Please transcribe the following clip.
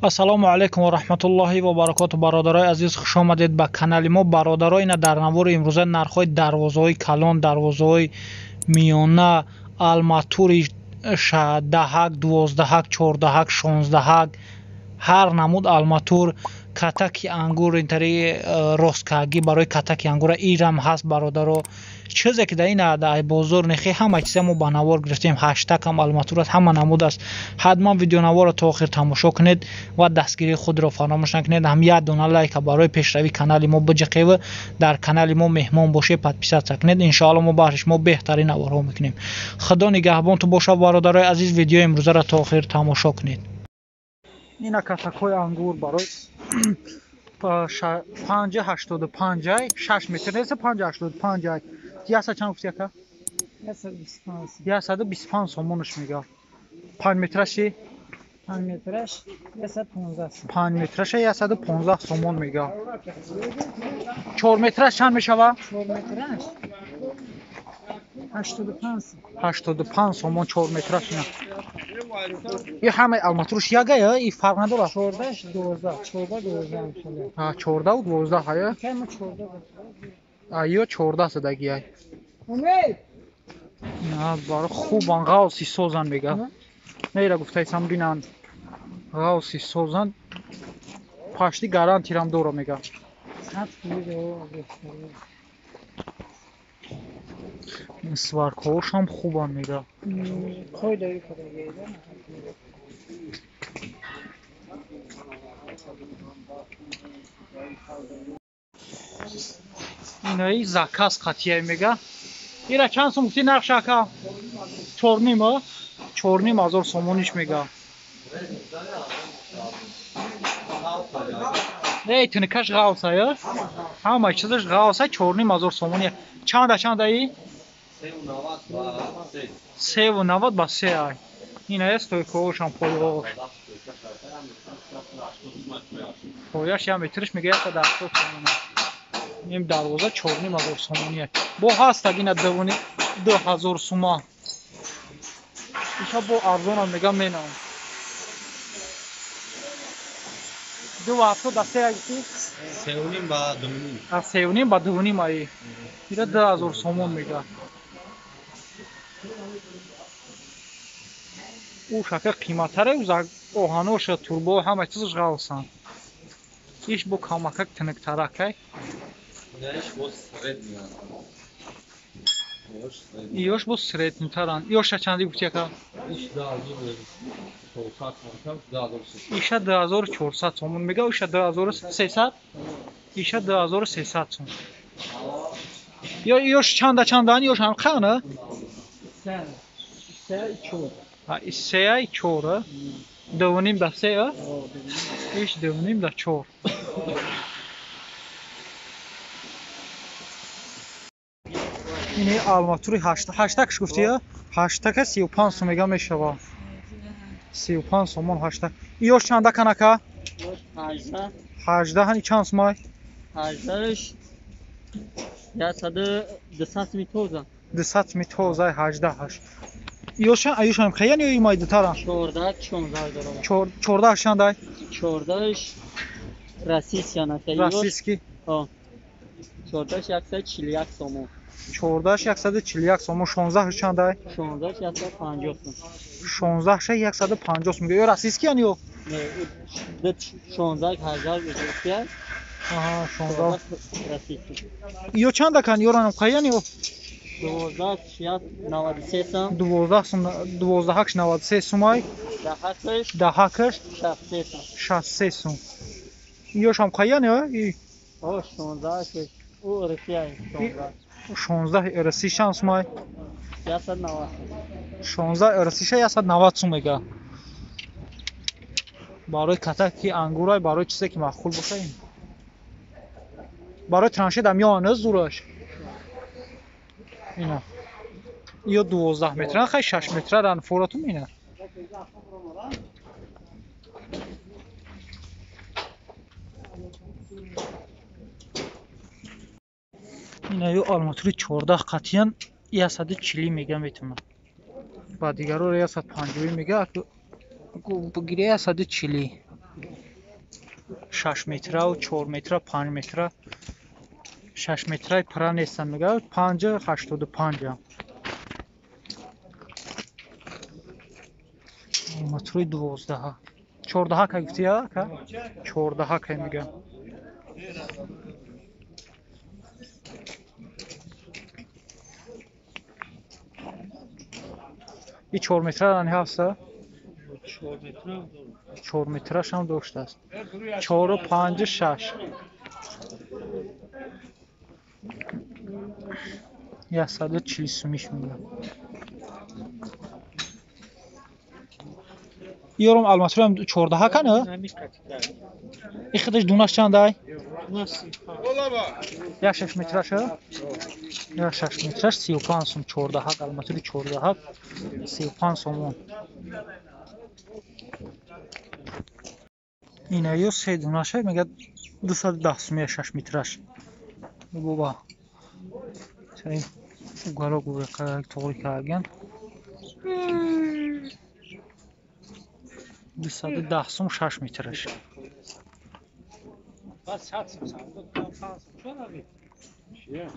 ассалому алайкум ва раҳматуллоҳи ва баракоту. бародарои азиз, хуш омадед ба канали мо. бародаро, ина дар навори имрӯза нархҳои дарвозаҳои калон, дарвозаҳои миёна, алматури даҳак, 12-ак, 14-ак, 16-ак, ҳар намуд алматур, катаки ангур, интари росткагӣ барои катаки ангура ирам ҳаст бародаро. чизе ки дар ин бозор нехи ҳама чиза мо ба навор гирифтем. ҳаштаг ҳам алматур аст, ҳама намуд аст. ҳатман видеонаворро то охир тамошо кунед ва дастгирии худро фаромӯш накунед. ҳам як дона лайка барои пешравии канали мо биҷиқев, дар канали мо меҳмон бошед, подписатсия кунед. иншоалло мо баҳри шумо беҳтарин наворҳо мекунем. худо нигаҳбонту бошад бародарои азиз. видеои имрӯзаро то охир тамошо кунед. ина катакҳои ангур барои 585 6 метр нест, 585 яса чанд гуфти ака? 125 сомонаш мегав. 5 метраши 5 метраш 115 сомон. 5 метраш 115 сомон мегав. 4 метраш чанд мешава? 4 метраш 85 сомон 4 метраш. ина ин ҳамаи алматуруш яга я? ин фарқ надорад? 14 12 мешава. 14 у 12 ҳая? Кама 14. Айё 14 задаги ай. Умед. На бара хубан ғавси созан мега. Нера гуфтаисам бинан. ғавси созан пашти гарантирам дора мега. Сад видео ин сваркош ҳам хубан мега. қой дори кадагида. инаи заказ қатия мега. ира чанд сум гуфти нақш ака? 4.5 4.5 сомониш мега. эй тинкаш ғавса я? ҳама чизаш ғавса 4.5 сомони. чанда и? 390 ба 3 ай. ина е стойкоошам пойош. пойаш я метриш мега 180 сомон. ин дарвоза 4.5 сомони. бо ҳастаг ина 2000 сума. иша бо арзона мега менам. 2 да 3 ай. 3.5 ба 2.5. 3.5 ба 2.5 ай. ира 2000 сомон мега. у шака қиматтаре узак оҳаноша турбо ҳама чизаш ғавсан. иш бо камакак тинктаракай. иёш бо среднитаран. иёша чанди гуфти ака? иша 2400 сомон мега. иша 2300. иша 2300 сом. иёш чанда иёш ҳам қана? 3 4 2.5 да 3 иш 2.5 да 4. ин алматури 8 гуфти я? 8 35 сом мега мешава. 35 сомон 8. иёш чанда канака? 18. 18 ҳани чанд сомай? 18 200 метоза. 200 метоза 18. иёшам қаян ё имай дутара? 14 16 дорам. 14 чандай? 14 российская российский. 14 141 сомон. 14 141 сомон. 16 чандай? 16 150 сом. 16 150 сом. ё российский ан ё? Не, 16 1000 рупия. Аҳа, 16 российский. ё чанда кан ёранам қаян ё? 12 93 сом. 12 93 сомай. Дахакаш 63 сом. иёшам қаян ё? 16 у рупия. 16 россий чанд сомай? 190. 16 россий 190 сом мега. барои катаки ангурай, барои чизе ки маъқул боша ин. барои траншед ам ёна зураш. ина ё 12 метр, хай 6 метр ан форатум ина. ина ё алматури 14 қатиян 140 мега метавонад. ба дигаро 150 мега. Бигире 140. 6 метра, 4 метра, 5 метра. 6 метрай пра нестан мегӯяд 5.85. Арматураи 12. 14 ка гуфти я ка? 14 ка мегӯям. И 4 метра ани ҳаста? 4 метраш ҳам доштааст. 4, 5, 6. 140 сумиш мегӯям. Ёром алматураам 14 кана? Ихташ дунаш чандай? 6 метраша? 6 метраш 35 сум. 14 алматури 14 35 сомон. Ина ё 3 дунаша мегӯяд 210 сум 6 метраш. Боба. Сай угало гуре қайяк тоғри кардан. 210 сум 6 метраш. Бас 60 сум савдо кам сум чора ми. Шия.